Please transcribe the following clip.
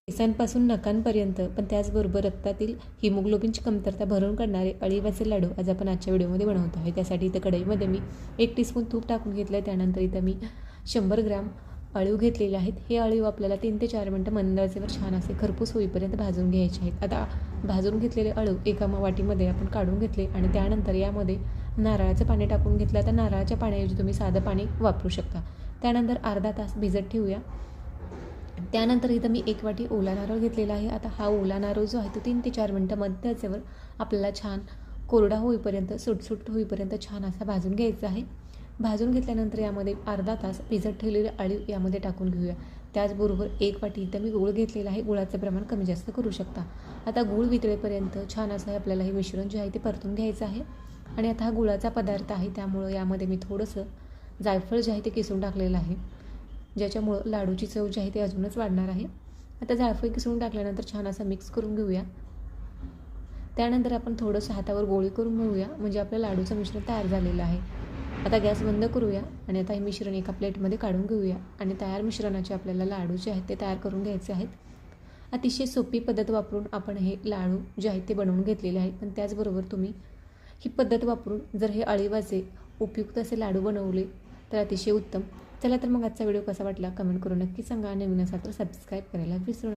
केसांपासून नखांपर्यंत पण त्याचबरोबर रक्तातील हिमोग्लोबिनची कमतरता भरून काढणारे अळीवाचे लाडू आज आपण आजच्या व्हिडिओमध्ये बनवतो आहे। त्यासाठी इथं कढईमध्ये मी 1 टीस्पून तूप टाकून घेतलं आहे। त्यानंतर इथं मी 100 ग्रॅम अळीव घेतलेले आहेत। हे अळीव आपल्याला 3 ते 4 मिनटं मंद आचेवर छान असे खरपूस होईपर्यंत भाजून घ्यायचे आहेत। आता भाजून घेतलेले अळीव एका वाटीमध्ये आपण काढून घेतले आणि त्यानंतर यामध्ये नारळाचं पाणी टाकून घेतलं। आता नारळाच्या पाण्याऐवजी तुम्ही साधं पाणी वापरू शकता। त्यानंतर अर्धा तास भिजत ठेवूया। त्यानंतर इथं मी 1 वाटी ओला नारळ घेतलेला आहे। आता हा ओला नारळ जो आहे तो 3 ते 4 मिनटं मंद आचेवर आपल्याला छान कोरडा होईपर्यंत सुटसुट होईपर्यंत छान असा भाजून घ्यायचा आहे। भाजून घेतल्यानंतर यामध्ये अर्धा तास भिजत ठेवलेले अळीव यामध्ये टाकून घेऊया। त्याचबरोबर 1 वाटी इथं मी गूळ घेतलेला आहे। गुळाचं प्रमाण कमी जास्त करू शकता। आता गूळ वितळेपर्यंत छान असं आपल्याला हे मिश्रण जे आहे ते परतून घ्यायचं आहे। आणि आता हा गुळाचा पदार्थ आहे त्यामुळं यामध्ये मी थोडंसं जायफळ जे आहे ते किसून टाकलेलं आहे, ज्याच्यामुळं लाडूची चव जी आहे ती अजूनच वाढणार आहे। आता जायफळ किसून टाकल्यानंतर छान असं मिक्स करून घेऊया। त्यानंतर आपण थोडंसं हातावर गोळी करून घेऊया, म्हणजे आपल्या लाडूचं मिश्रण तयार झालेलं आहे। आता गॅस बंद करूया आणि आता हे मिश्रण एका प्लेटमध्ये काढून घेऊया आणि तयार मिश्रणाचे आपल्याला लाडू जे आहेत ते तयार करून घ्यायचे आहेत। अतिशय सोपी पद्धत वापरून आपण हे लाडू जे आहेत ते बनवून घेतलेले आहेत। पण त्याचबरोबर तुम्ही ही पद्धत वापरून जर हे अळीवाचे उपयुक्त असे लाडू बनवले तर अतिशय उत्तम। चला तर मग आजचा व्हिडिओ कसा वाटला कमेंट करून नक्की सांगा। नवीन असाल तर सबस्क्राईब करायला विसरू नका।